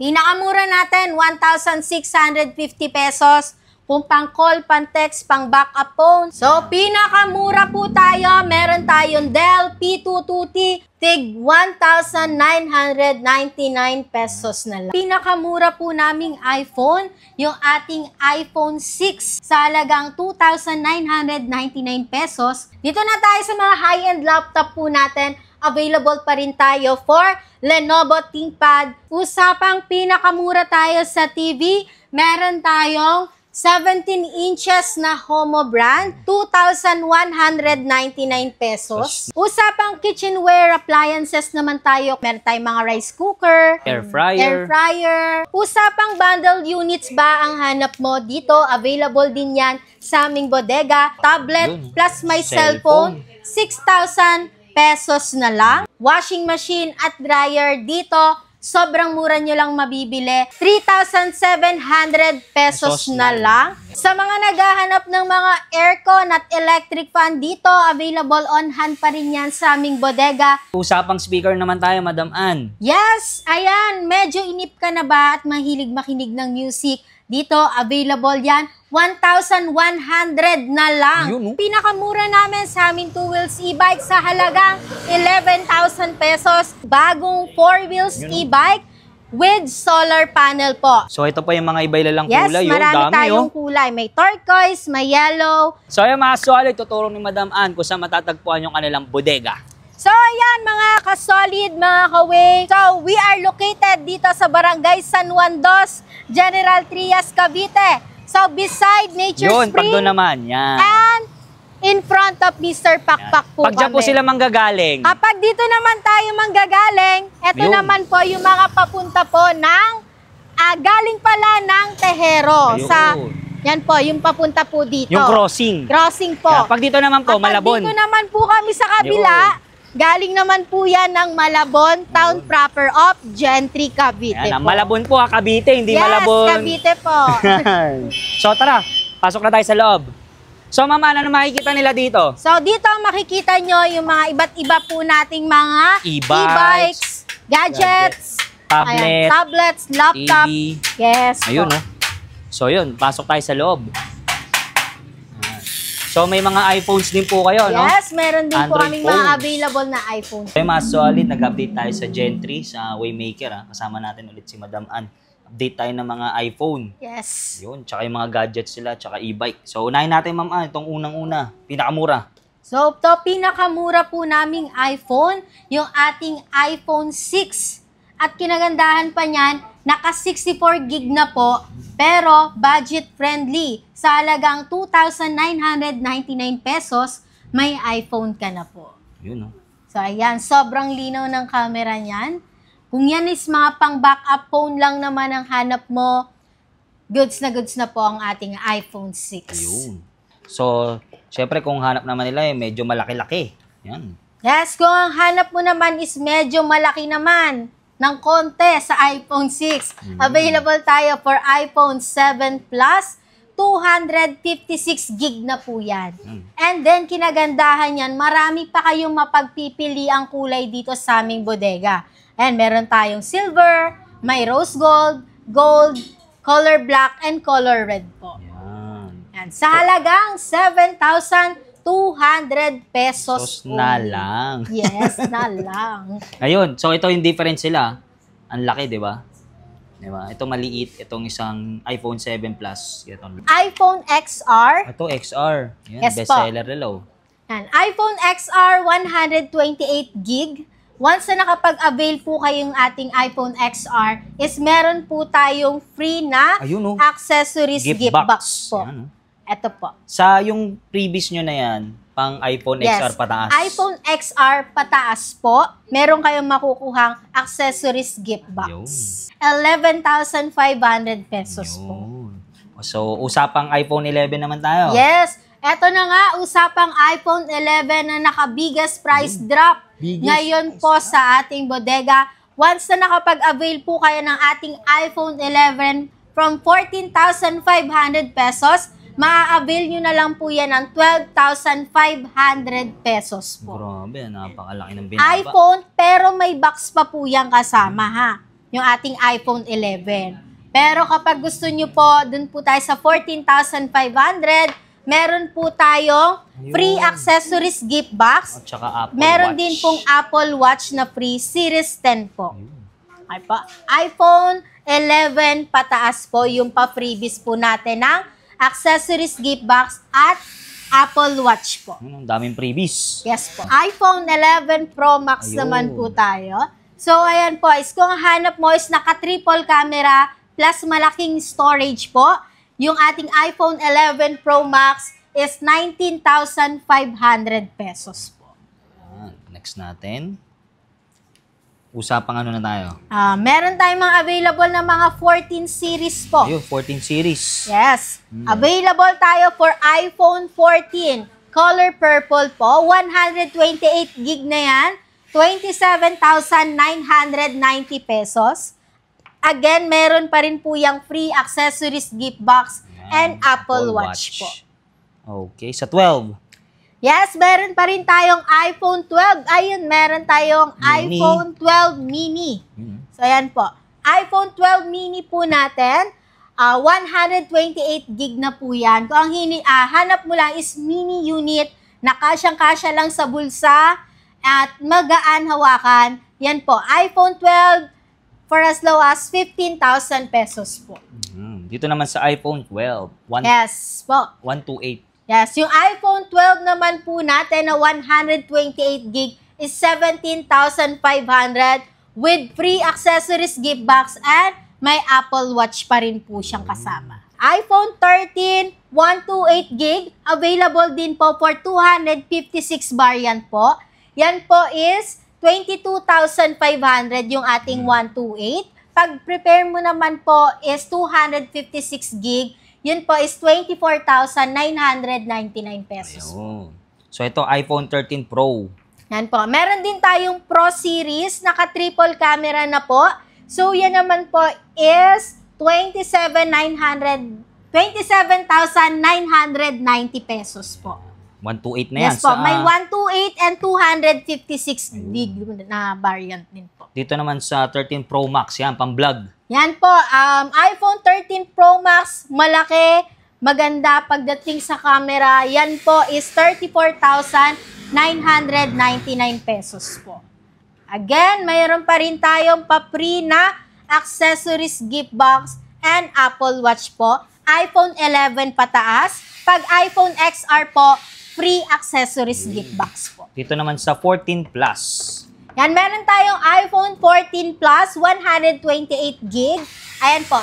Pinakamura natin, 1,650 pesos. Kung pang call, pang text, pang backup phone. So, pinakamura po tayo. Meron tayong Dell P220, tig 1,999 pesos na lang. Pinakamura po naming iPhone, yung ating iPhone 6 sa halagang 2,999 pesos. Dito na tayo sa mga high-end laptop po natin. Available pa rin tayo for Lenovo ThinkPad. Usapang pinakamura tayo sa TV, meron tayong 17 inches na Homo brand, 2,199 pesos. Usapang kitchenware appliances naman tayo. Meron tayong mga rice cooker, air fryer. Usapang bundle units ba ang hanap mo dito? Available din yan sa aming bodega. Tablet plus my cellphone, 6,000 pesos na lang. Washing machine at dryer dito, sobrang mura nyo lang mabibili. 3,700 pesos na lang. Sa mga naghahanap ng mga aircon at electric fan dito, available on hand pa rin yan sa aming bodega. Usapang speaker naman tayo, Madam Ann. Yes, ayan, medyo inip ka na ba at mahilig makinig ng music? Dito, available yan. 1,100 na lang. Yun, no? Pinakamura namin sa aming 2 wheels e-bike sa halagang 11,000 pesos. Bagong 4 wheels e-bike with solar panel po. So ito pa yung mga iba-ilalang Yes, kulay. marami Dami, tayong kulay. May turquoise, may yellow. So yung mga solid, tuturo ni Madam Ann kung saan matatagpuan yung kanilang bodega. So, ayan mga ka-solid, mga ka-way. So, we are located dito sa Barangay San Juan Dos, General Trias, Cavite. So, beside Nature Yun, pag Spring doon naman, yan. and in front of Mr. Pakpak po Pag dyan po sila manggagaling. Kapag dito naman tayo manggagaling, eto Yun. naman po yung mga papunta po ng, galing pala ng Tehero. Ayun. Yan po, yung papunta po dito. Yung crossing. Crossing po. Yan. Pag dito naman po, Kapag Malabon. dito naman po kami sa kabila, galing naman po yan ng Malabon, town proper of Gentry, Cavite Yan, po. Malabon po, Cavite, hindi yes, Malabon. Cavite po. So tara, pasok na tayo sa loob. So mama, ano makikita nila dito? So dito makikita nyo yung mga iba't iba po nating mga E-bikes, gadgets, ayan, tablets, laptop. TV. Yes. Ayun, po. no? So yun, pasok tayo sa loob. So may mga iPhones din po kayo, no? Yes, meron din po Android kaming mga phones. available na iPhone. So yung mga solid, nag-update tayo sa Gentry, sa Waymaker. Kasama natin ulit si Madam Ann. Update tayo ng mga iPhone. Yes. Yun, tsaka yung mga gadgets sila, tsaka e-bike. So unahin natin, Ma'am Ann, itong unang-una, pinakamura. So, to pinakamura po naming iPhone, yung ating iPhone 6. At kinagandahan pa niyan, naka 64 gig na po, pero budget friendly. Sa halagang 2,999 pesos, may iPhone ka na po. Yun, no? So, ayan, sobrang linaw ng camera niyan. Kung yan is mga pang backup phone lang naman ang hanap mo, goods na po ang ating iPhone 6. Ayun. So, syempre kung hanap naman nila, medyo malaki-laki. Yan. Yes, kung ang hanap mo naman is medyo malaki naman ng konti sa iPhone 6. Available tayo for iPhone 7 Plus, 256 gig na po yan. And then, kinagandahan yan, marami pa kayong mapagpipili ang kulay dito sa aming bodega. And meron tayong silver, may rose gold, gold, color black, and color red po. Yan. Sa halagang 7,200 pesos na lang. Yes, na lang. Ayun, so ito yung difference sila. Ang laki, di ba? Di ba? Ito maliit, itong isang iPhone 7 Plus. Itong... iPhone XR. Ito XR. Yan, Yes bestseller nila. Yan. iPhone XR 128 gig. Once na nakapag-avail po kayong ating iPhone XR, is meron po tayong free na Ayun, oh. accessories gift box po. Yan, oh. Ito po. Sa yung previous nyo na yan, pang iPhone XR pataas. iPhone XR pataas po. Meron kayong makukuhang accessories gift box. Yun. 11,500 pesos po. Yun. So, usapang iPhone 11 naman tayo. Yes. Eto na nga, usapang iPhone 11 na naka-biggest price drop ngayon po sa ating bodega. Once na nakapag-avail po kayo ng ating iPhone 11 from 14,500 pesos, maa-avail nyo na lang po yan ng 12,500 pesos po. Grabe, napakalaki ng binaba. iPhone, pero may box pa po yan kasama ha. yung ating iPhone 11. Pero kapag gusto nyo po, dun po tayo sa 14,500, meron po tayong free accessories gift box. At saka Apple Meron Watch. din pong Apple Watch na free Series 10 po. Ay po. iPhone 11 pataas po yung pa-freebies po natin ng accessories gift box at Apple Watch po. Ang daming freebies. Yes po. iPhone 11 Pro Max Ayun. naman po tayo. So, ayan po, is kung hanap mo is naka-triple camera plus malaking storage po. Yung ating iPhone 11 Pro Max is 19,500 pesos po. Next natin. Usapang ano na tayo? Meron tayong mga available na mga 14 series po. Ayun, 14 series. Yes. Available tayo for iPhone 14. Color purple po. 128 gig na yan. 27,990 pesos. Again, meron pa rin po yung free accessories gift box and Apple Watch po. Okay, sa 12. Yes, meron pa rin tayong iPhone 12. Ayun, meron tayong Mini. iPhone 12 mini. So, ayan po. iPhone 12 mini po natin. 128 gig na po yan. Kung ang hanap mo lang is mini unit na kasyang-kasya lang sa bulsa at magaan hawakan. Yan po, iPhone 12 for as low as 15,000 pesos po. Dito naman sa iPhone 12. Yes po. 128. Yes, yung iPhone 12 naman po natin na 128 gig is 17,500 with free accessories gift box and may Apple Watch pa rin po siyang kasama. iPhone 13, 128 gig, available din po for 256 variant po. Yan po is 22,500 yung ating 128. Pag prepare mo naman po is 256 gig, yun po is 24,999 pesos. Ayun. So ito, iPhone 13 Pro. Yan po. Meron din tayong Pro Series, naka-triple camera na po. So yan naman po is 27,990 pesos po. 128 na yan. Yes po. May 128 and 256 gig na variant din po. Dito naman sa 13 Pro Max, yan, pang-vlog. Yan po, iPhone 13 Pro Max, malaki, maganda pagdating sa camera. Yan po is 34,999 pesos po. Again, mayroon pa rin tayong pa-free na accessories gift box and Apple Watch po. iPhone 11 pataas. Pag iPhone XR po, free accessories gift box po. Dito naman sa 14 Plus. Yan, meron tayong iPhone 14 Plus, 128 gig. Ayan po,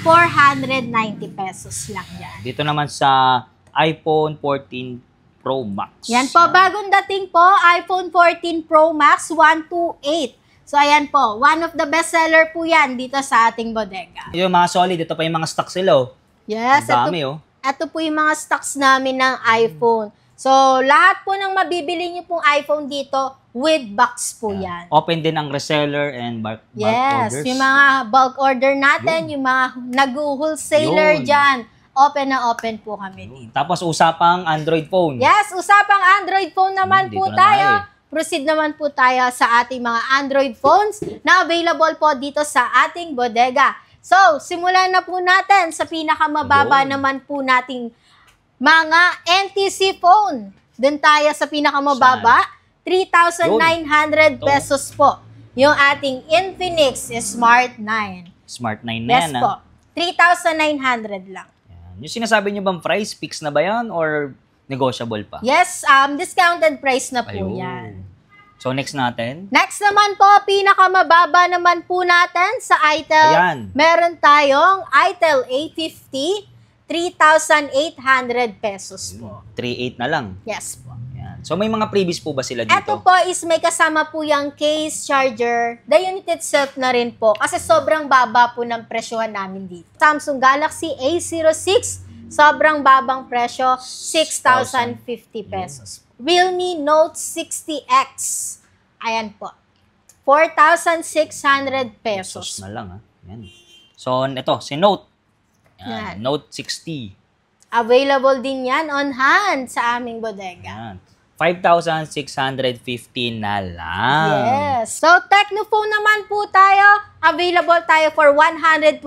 30,490 pesos lang yan. Dito naman sa iPhone 14 Pro Max. Yan po, bagong dating po, iPhone 14 Pro Max 128. So, ayan po, one of the best seller po yan dito sa ating bodega. Yung mga solid, ito pa yung mga stock sila, oh. Yes, Ang dami, oh. ito po yung mga stocks namin ng iPhone. So, lahat po ng mabibili niyo pong iPhone dito, with box po yan. Open din ang reseller and bulk Yes, orders. yung mga bulk order natin, yung mga nag-wholesaler Yun. dyan, open na open po kami dito. Tapos usapang Android phone. Yes, usapang Android phone naman po dito na tayo. tayo Proceed naman po tayo sa ating mga Android phones na available po dito sa ating bodega. So, simulan na po natin sa pinakamababa Ayun. naman po nating mga NTC phone. Doon tayo sa pinakamababa, 3,900 Ito. pesos po. Yung ating Infinix Smart 9. Smart 9 na Yes yan, po, 3,900 lang. Yan. Yung sinasabi nyo bang price, fix na ba yan or negotiable pa? Yes, discounted price na po Ayun. yan. So next natin, Next naman po, pinakamababa naman po natin sa ITEL. Ayan. Meron tayong ITEL A50, 3,800 pesos po. 3.8 na lang. Yes po. Yan. So may mga previous po ba sila dito? Ito po is may kasama po yung case, charger, the unit itself na rin po kasi sobrang baba po ng presyohan namin dito. Samsung Galaxy A06, sobrang babang presyo, 6,050 pesos. Realme Note 60X, ayan po, 4,600 pesos. Sus na lang, ha? Yan. So ito, si Note. Yan. Note 60. Available din yan on hand sa aming bodega. Yan. 5,650 na lang. Yes. So, Tecnophone naman po tayo. Available tayo for 128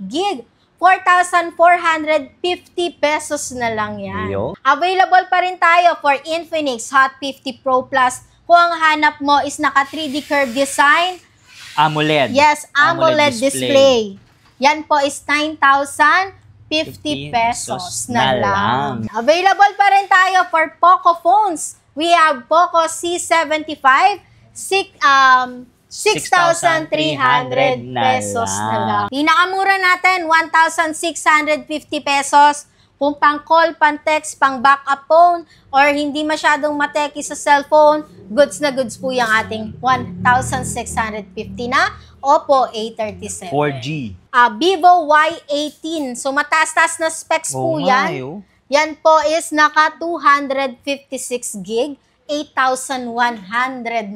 gig. 4,450 pesos na lang yan. Yo. Available pa rin tayo for Infinix Hot 50 Pro Plus. Kung ang hanap mo is naka 3D curve design. AMOLED. Yes, AMOLED display. Yan po is 9,050 pesos na lang. Available pa rin tayo for Poco phones. We have Poco C75, 6,300 pesos na lang. Pinakamura natin, 1,650 pesos. Kung pang call, pang text, pang backup phone, or hindi masyadong mateki sa cellphone, goods na goods po yung ating 1,650 na Oppo A37. 4G. Vivo Y18. So, mataas-taas na specs po yan. Yan po is naka 256 gig. 8,100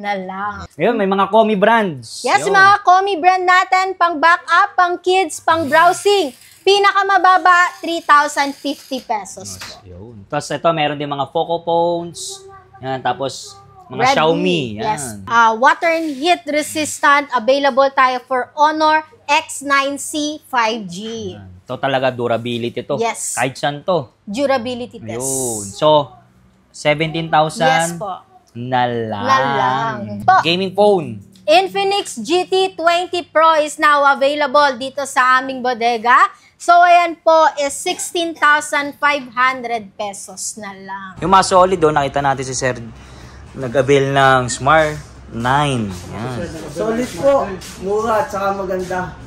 na lang. Ayun, may mga Komi brands. Yes, Yun. mga Komi brand natin, pang backup, pang kids, pang browsing. Pinakamababa, 3,050 pesos po. Yun. Tapos ito, meron din mga Poco phones. Yan, tapos mga Redmi, Xiaomi. Yan. Yes. Water and heat resistant, available tayo for Honor X9C 5G. Yan. Ito talaga durability to. Yes. Kahit saan to. Durability test. Yun. So, 17,000 Yes po. na lang. Na lang. Po. Gaming phone. Infinix GT20 Pro is now available dito sa aming bodega. So, ayan po is 16,500 pesos na lang. Yung mga solid doon, nakita natin si Sir nag-avail ng Smart 9. Yan. Solid po. Mura at saka maganda.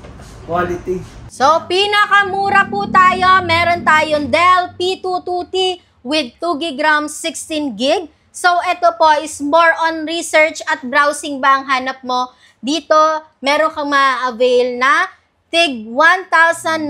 Quality. So, pinakamura po tayo. Meron tayong Dell P22T with 2 GB RAM, 16 GB. So, ito po is more on research at browsing ba ang hanap mo. Dito, meron kang ma-avail na tig 1,999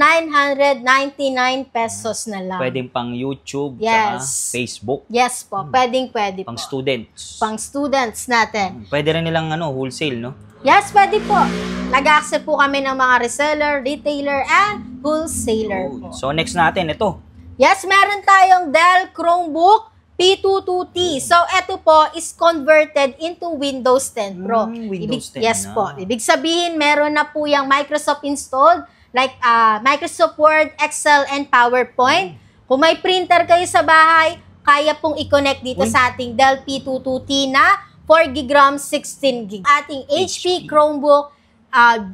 pesos na lang. Pwedeng pang YouTube, Yes. saka Facebook, Yes po, pwede pang po. students. Pang students natin. Pwede rin nilang wholesale, no? Yes, pwede po. Nag-accept po kami ng mga reseller, retailer, and wholesaler po. So, next natin, ito. Yes, meron tayong Dell Chromebook P22T. So, ito po is converted into Windows 10 Pro. Windows 10 yes na. po. Ibig sabihin, meron na po yung Microsoft installed, like Microsoft Word, Excel, and PowerPoint. Kung may printer kayo sa bahay, kaya pong i-connect dito sa ating Dell P22T na 4 GB RAM, 16 GB. Ating HP Chromebook 11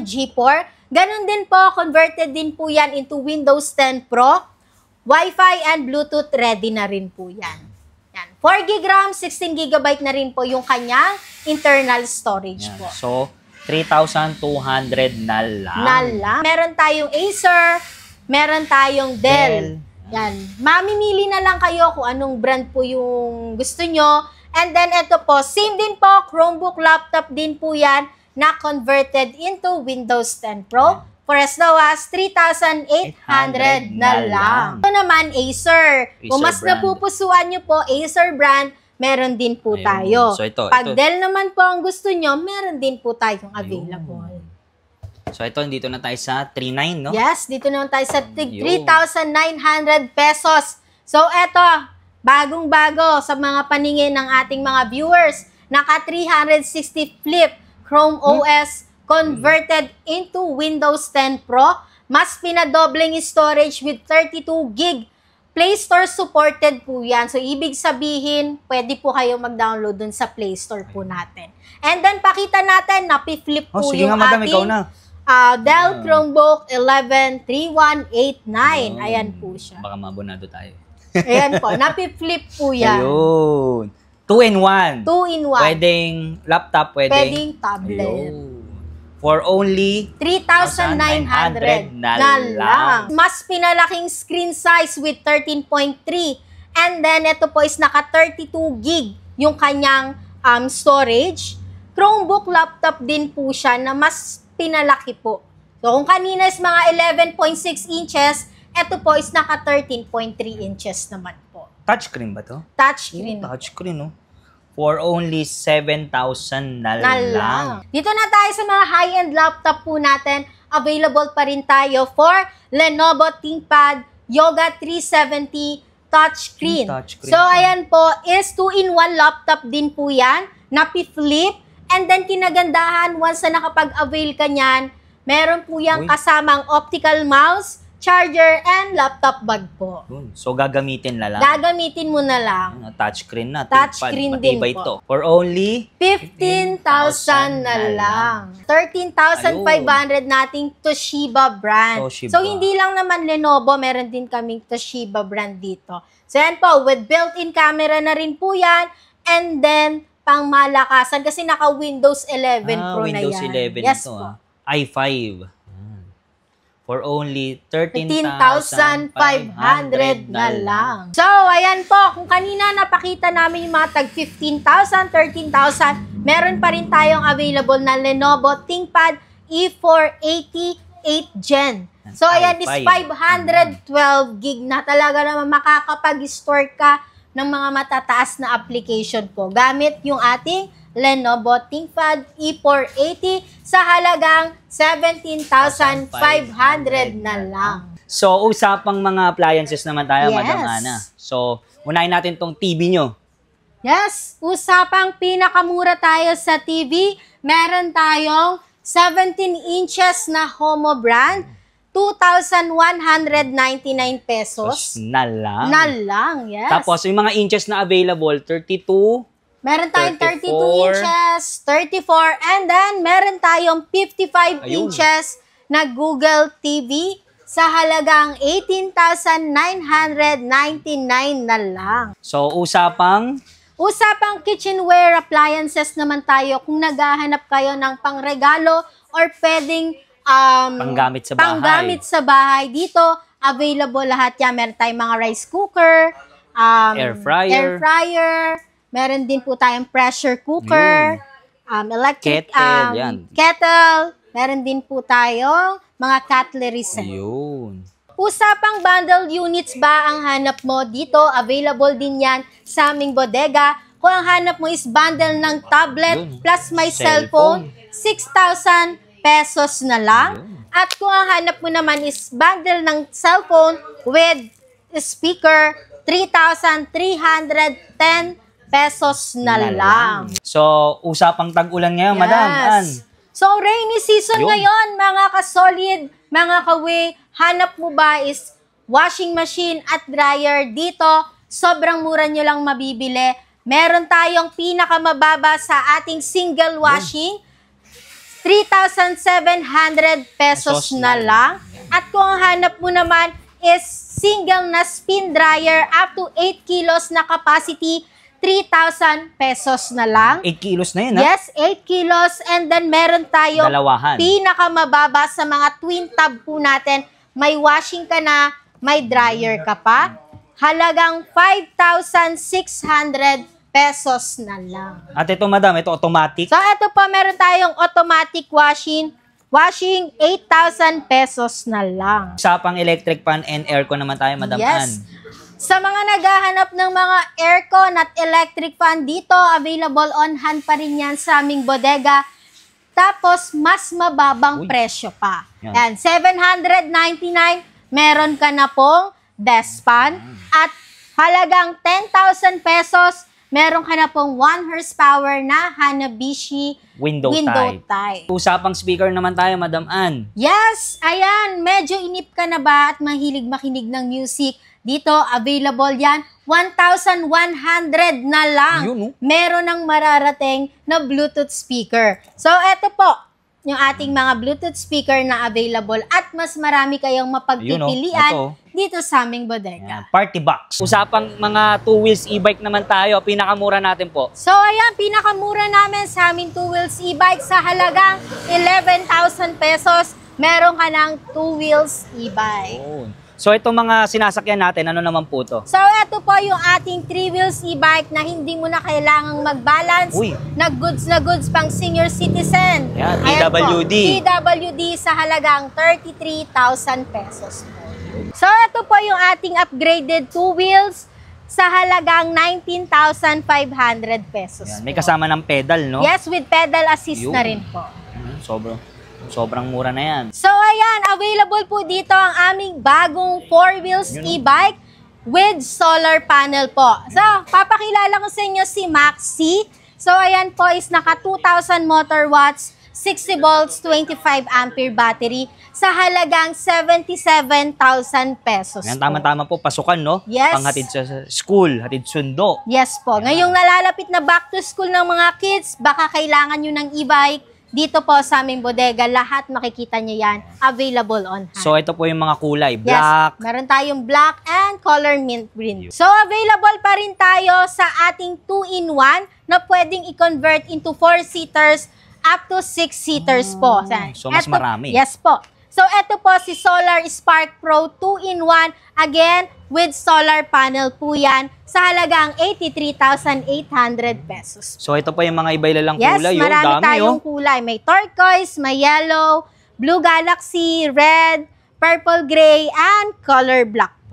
G4. Ganon din po, converted din po yan into Windows 10 Pro. Wi-Fi and Bluetooth ready na rin po yan. Yan. 4 GB RAM, 16 GB na rin po yung kanyang internal storage Yan. po. So, 3,200 na lang. Meron tayong Acer, meron tayong Dell. Yan. Mamimili na lang kayo kung anong brand po yung gusto nyo. And then ito po, same din po, Chromebook laptop din po yan na converted into Windows 10 Pro. For as low as 3,800 na lang. Ito naman, Acer. Kung mas brand. napupusuan nyo po, Acer brand, meron din po Ayun. tayo. So, ito. Pag Dell naman po ang gusto nyo, meron din po tayong available. So, ito, dito na tayo sa 3,900, no? Yes, dito naman tayo sa Ayun. 3,900 pesos. So, eto, bagong-bago sa mga paningin ng ating mga viewers. Naka 360 flip Chrome OS converted into Windows 10 Pro. Mas pinadobling storage with 32 GB. Play Store supported po yan. So, ibig sabihin, pwede po kayo mag-download dun sa Play Store po natin. And then, pakita natin, napi-flip po sige yung nga, madam, ikaw ating na. Dell Chromebook 113189. Ayan po siya. Baka mabonado tayo. Ayan po, napi-flip po yan. Ayun. 2-in-1. 2-in-1. Pwedeng laptop, Pwedeng tablet. Ayun. For only 3,900 na lang. Mas pinalaking screen size with 13.3. And then, ito po is naka 32 GB yung kanyang storage. Chromebook laptop din po siya na mas pinalaki po. So, kung kanina is mga 11.6 inches, ito po is naka 13.3 inches naman po. touchscreen ba to? Touchscreen. Touchscreen, no? For only 7,000 na lang. Dito na tayo sa mga high-end laptop po natin. Available pa rin tayo for Lenovo ThinkPad Yoga 370 touchscreen. Touchscreen So, pa. ayan po, is 2-in-1 laptop din po yan, na flip. And then, kinagandahan, once na nakapag-avail ka niyan, meron po yung Uy. kasamang optical mouse, charger, and laptop bag po. Yun. So, gagamitin na lang. Gagamitin mo na lang. Touchscreen na. Touchscreen din Matibay po. to. For only 15,000 na lang. 13,500 nating Toshiba brand. Toshiba. So, hindi lang naman Lenovo, meron din kaming Toshiba brand dito. So, yan po, with built-in camera na rin po yan. And then, pang malakasan kasi naka Windows 11 Pro na yan. Windows 11 yes ito. po. i5. For only 15,500 na lang. So, ayan po. Kung kanina napakita namin yung mga tag 15,000, 13,000, meron pa rin tayong available na Lenovo ThinkPad E480 8th Gen. So, ayan is i5. 512 gig na talaga naman makakapag-store ka ng mga matataas na application po gamit yung ating Lenovo ThinkPad E480 sa halagang 17,500 na lang. So, usapang mga appliances naman tayo, Yes. Madam Ana. So, unahin natin tong TV nyo. Yes, usapang pinakamura tayo sa TV. Meron tayong 17 inches na Homo brand, 2,199 pesos. Na lang. Na lang, yes. Tapos, yung mga inches na available, 32. meron tayong 32 34. inches, 34, and then meron tayong 55 Ayun. inches na Google TV sa halagang 18,999 na lang. So, usapang Usapang kitchenware appliances naman tayo kung naghahanap kayo ng pangregalo or pwedeng panggamit sa bahay. panggamit sa bahay. Dito, available lahat yan. Meron tayong mga rice cooker, Air fryer. Meron din po tayong pressure cooker, electric Kettle, yan. kettle. Meron din po tayong mga cutlery set. Ayun. Usapang bundle units ba ang hanap mo dito? Available din yan sa aming bodega. Kung ang hanap mo is bundle ng tablet Yun. plus may cellphone, 6,000 pesos na lang. At kung ang hanap mo naman is bundle ng cellphone with speaker, 3,310 pesos na lang. So, usapang tag-ulan ngayon, Madam Ann. So, rainy season Yun. ngayon, mga ka-solid, mga ka-way, hanap mo ba is washing machine at dryer dito, sobrang mura nyo lang mabibili. Meron tayong pinakamababa sa ating single washing, 3,700 pesos na lang. At kung ang hanap mo naman is single na spin dryer up to 8 kilos na capacity, 3,000 pesos na lang. 8 kilos na yun, ha? Yes, 8 kilos. And then meron tayong Dalawahan. pinakamababa sa mga twin tab po natin. May washing ka na, may dryer ka pa. Halagang 5,600 pesos na lang. At ito, Madam, ito automatic. So, ito po, meron tayong automatic washing. Washing, 8,000 pesos na lang. Usapang electric fan and aircon naman tayo, Madam Ann. Yes. Sa mga naghahanap ng mga aircon at electric fan dito, available on hand pa rin yan sa aming bodega. Tapos, mas mababang Uy. presyo pa. Yan. Yan, 799, meron ka na pong desk fan. At halagang 10,000 pesos, meron ka na pong 1 horsepower na Hanabishi Window type. Usapang speaker naman tayo, Madam Ann. Yes, ayan, medyo inip ka na ba at mahilig makinig ng music? Dito, available yan, 1,100 na lang. Yun, oh. Meron ng mararating na Bluetooth speaker. So, eto po, yung ating mga Bluetooth speaker na available at mas marami kayong mapagpipilian Ayun, oh. dito sa aming bodega. Ayan, party box. Usapang mga 2 wheels e-bike naman tayo. Pinakamura natin po. So, ayan, pinakamura namin sa aming 2 wheels e-bike sa halagang 11,000 pesos. Meron ka ng 2 wheels e-bike. So, itong mga sinasakyan natin, ano naman po to? So, ito po yung ating 3 wheels e-bike na hindi mo na kailangang mag-balance. Uy. Na goods pang senior citizen. Yan, Ayan po, PWD. PWD sa halagang 33,000 pesos po. So, ito po yung ating upgraded 2 wheels sa halagang 19,500 pesos. Yan, may kasama ng pedal, no? Yes, with pedal assist Yun. na rin po. Sobrang mura na yan. So, ayan, available po dito ang aming bagong 4 wheels Yun, oh. e-bike. with solar panel po. So, papakilala ko sa inyo si Maxi. So, ayan po is naka 2,000 motor watts, 60 volts, 25 ampere battery sa halagang 77,000 pesos. Yan, po. tama-tama po, pasukan, no? Yes. Panghatid sa school, hatid sundo. Yes po. Ngayong nalalapit na back to school ng mga kids, baka kailangan nyo ng e-bike, dito po sa aming bodega, lahat makikita nyo yan, available on hand. So, ito po yung mga kulay. Yes, Black. meron tayong black and color mint green. So, available pa rin tayo sa ating 2-in-1 na pwedeng i-convert into 4-seaters up to 6-seaters po. So, mas marami. Yes po. So, ito po si Solar Spark Pro 2-in-1. Again, with solar panel po yan sa halagang 83,800 pesos. So, ito po yung mga iba-ilalang Yes, kulay. marami Dami, tayong kulay. May turquoise, may yellow, blue galaxy, red, purple gray, and color black.